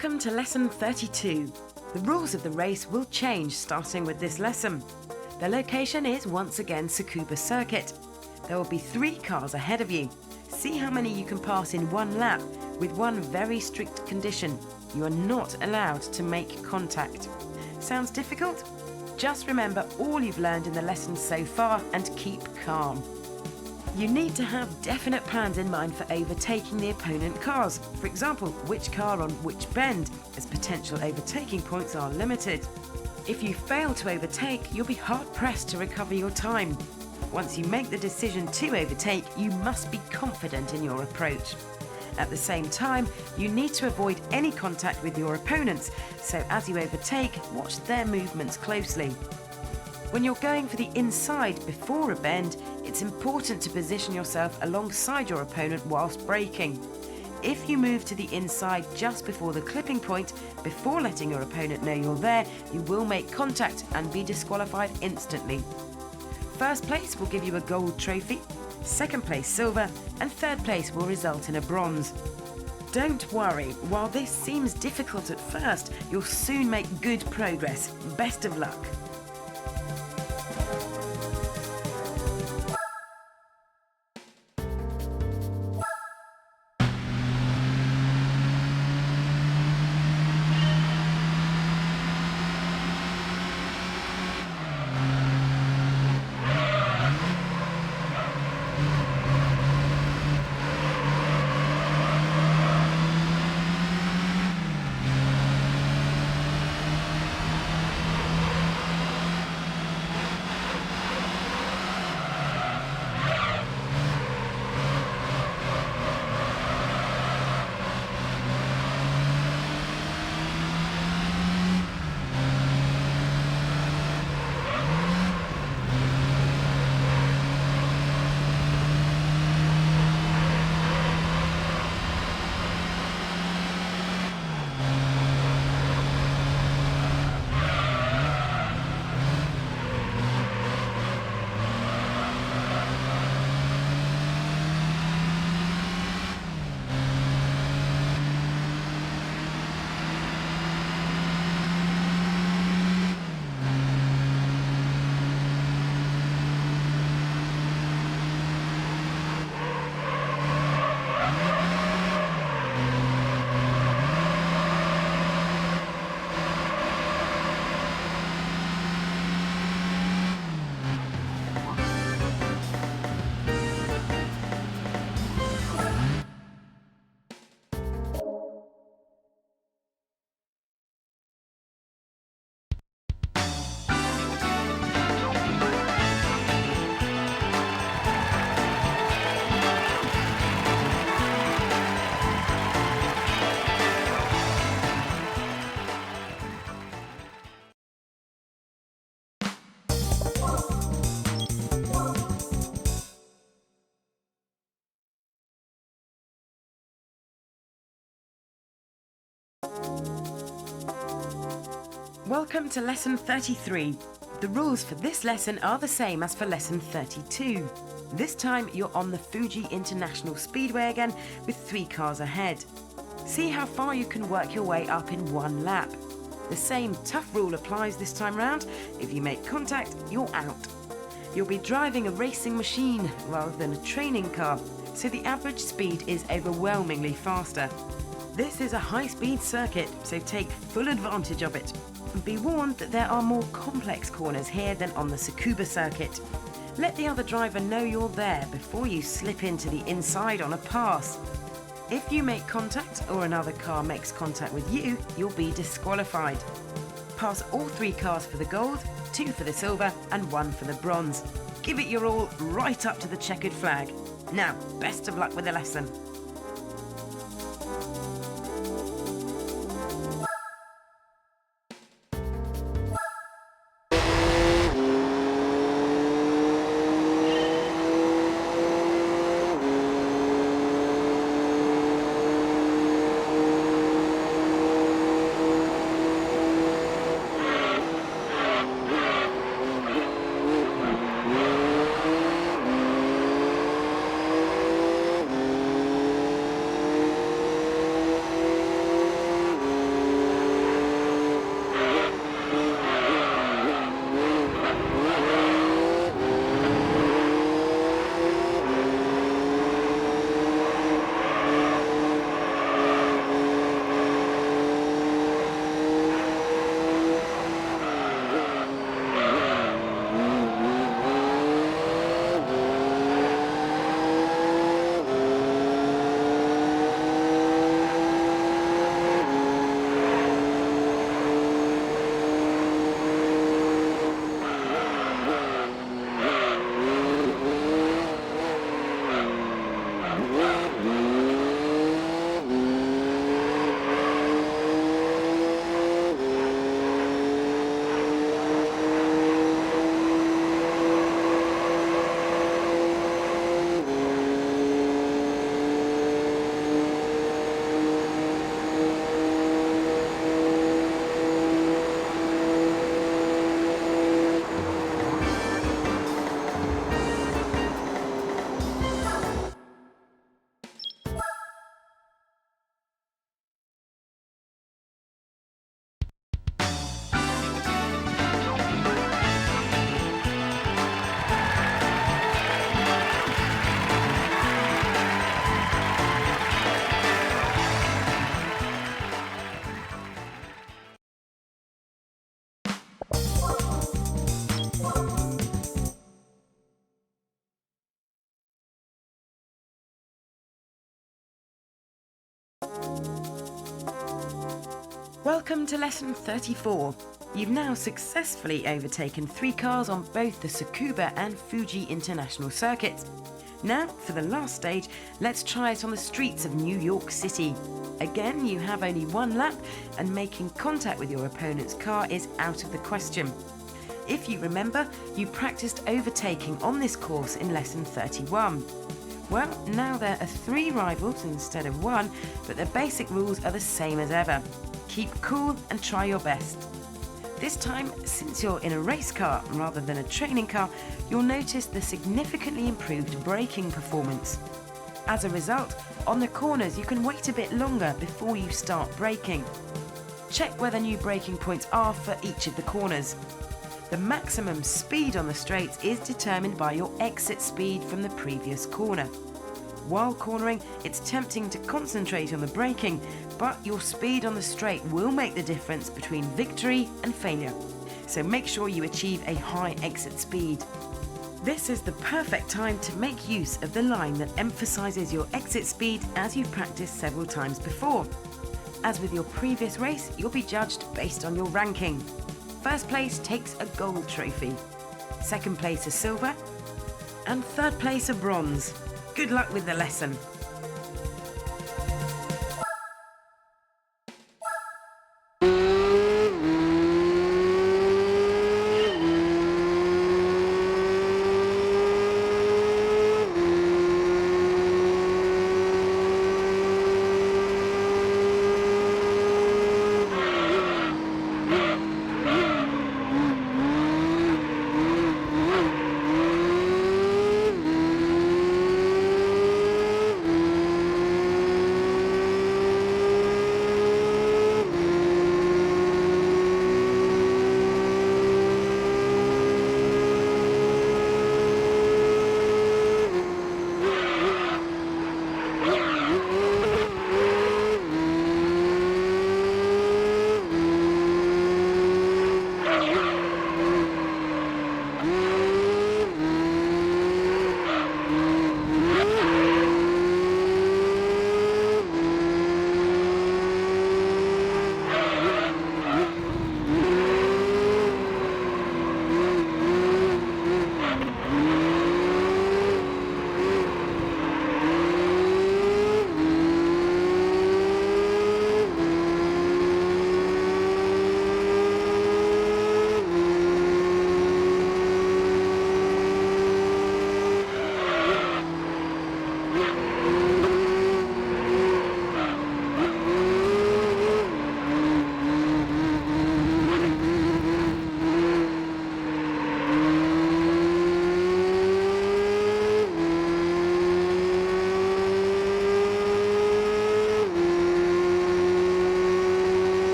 Welcome to lesson 32. The rules of the race will change starting with this lesson. The location is once again Tsukuba Circuit. There will be 3 cars ahead of you. See how many you can pass in one lap, with one very strict condition. You are not allowed to make contact. Sounds difficult? Just remember all you've learned in the lesson so far and keep calm. You need to have definite plans in mind for overtaking the opponent cars. For example, which car on which bend, as potential overtaking points are limited. If you fail to overtake, you'll be hard-pressed to recover your time. Once you make the decision to overtake, you must be confident in your approach. At the same time, you need to avoid any contact with your opponents, so as you overtake, watch their movements closely. When you're going for the inside before a bend, it's important to position yourself alongside your opponent whilst braking. If you move to the inside just before the clipping point, before letting your opponent know you're there, you will make contact and be disqualified instantly. First place will give you a gold trophy, second place silver, and third place will result in a bronze. Don't worry, while this seems difficult at first, you'll soon make good progress. Best of luck. Welcome to lesson 33. The rules for this lesson are the same as for lesson 32. This time you're on the Fuji International Speedway again with 3 cars ahead. See how far you can work your way up in one lap. The same tough rule applies this time round. If you make contact, you're out. You'll be driving a racing machine rather than a training car, so the average speed is overwhelmingly faster. This is a high-speed circuit, so take full advantage of it. Be warned that there are more complex corners here than on the Tsukuba circuit. Let the other driver know you're there before you slip into the inside on a pass. If you make contact or another car makes contact with you, you'll be disqualified. Pass all 3 cars for the gold, 2 for the silver and 1 for the bronze. Give it your all right up to the checkered flag. Now, best of luck with the lesson. Welcome to lesson 34. You've now successfully overtaken 3 cars on both the Tsukuba and Fuji international circuits. Now, for the last stage, let's try it on the streets of New York City. Again, you have only 1 lap, and making contact with your opponent's car is out of the question. If you remember, you practiced overtaking on this course in lesson 31. Well, now there are 3 rivals instead of 1, but the basic rules are the same as ever. Keep cool and try your best. This time, since you're in a race car rather than a training car, you'll notice the significantly improved braking performance. As a result, on the corners you can wait a bit longer before you start braking. Check where the new braking points are for each of the corners. The maximum speed on the straights is determined by your exit speed from the previous corner. While cornering, it's tempting to concentrate on the braking, but your speed on the straight will make the difference between victory and failure. So make sure you achieve a high exit speed. This is the perfect time to make use of the line that emphasises your exit speed as you've practiced several times before. As with your previous race, you'll be judged based on your ranking. First place takes a gold trophy, second place a silver, and third place a bronze. Good luck with the lesson.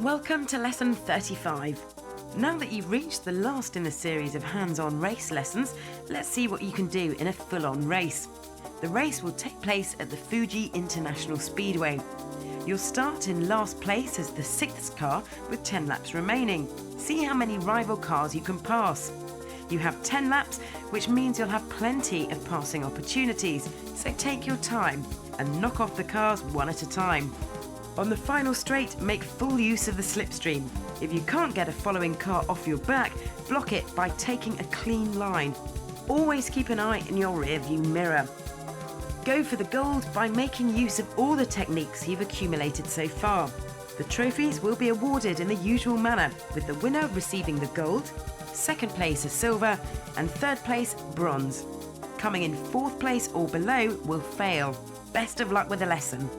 Welcome to lesson 35. Now that you've reached the last in the series of hands-on race lessons, let's see what you can do in a full-on race. The race will take place at the Fuji International Speedway. You'll start in last place as the 6th car with 10 laps remaining. See how many rival cars you can pass. You have 10 laps, which means you'll have plenty of passing opportunities, so take your time and knock off the cars one at a time. On the final straight, make full use of the slipstream. If you can't get a following car off your back, block it by taking a clean line. Always keep an eye in your rearview mirror. Go for the gold by making use of all the techniques you've accumulated so far. The trophies will be awarded in the usual manner, with the winner receiving the gold, second place a silver, and third place bronze. Coming in 4th place or below will fail. Best of luck with the lesson.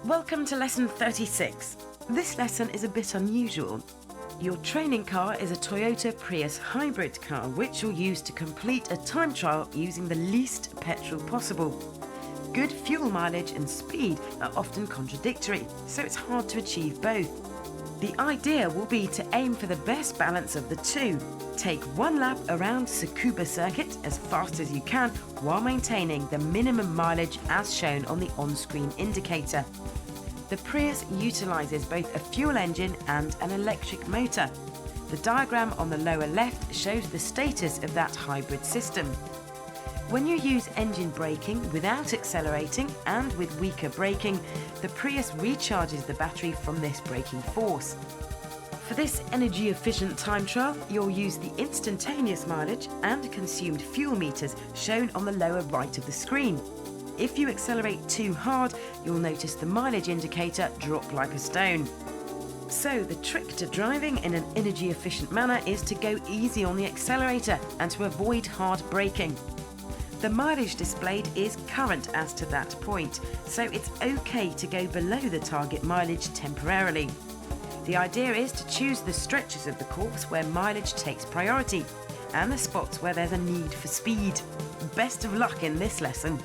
Welcome to lesson 36. This lesson is a bit unusual. Your training car is a Toyota Prius hybrid car which you'll use to complete a time trial using the least petrol possible. Good fuel mileage and speed are often contradictory, so it's hard to achieve both. The idea will be to aim for the best balance of the two. Take one lap around Tsukuba circuit as fast as you can while maintaining the minimum mileage as shown on the on-screen indicator. The Prius utilises both a fuel engine and an electric motor. The diagram on the lower left shows the status of that hybrid system. When you use engine braking without accelerating and with weaker braking, the Prius recharges the battery from this braking force. For this energy-efficient time trial, you'll use the instantaneous mileage and consumed fuel meters shown on the lower right of the screen. If you accelerate too hard, you'll notice the mileage indicator drop like a stone. So the trick to driving in an energy-efficient manner is to go easy on the accelerator and to avoid hard braking. The mileage displayed is current as to that point, so it's okay to go below the target mileage temporarily. The idea is to choose the stretches of the course where mileage takes priority and the spots where there's a need for speed. Best of luck in this lesson.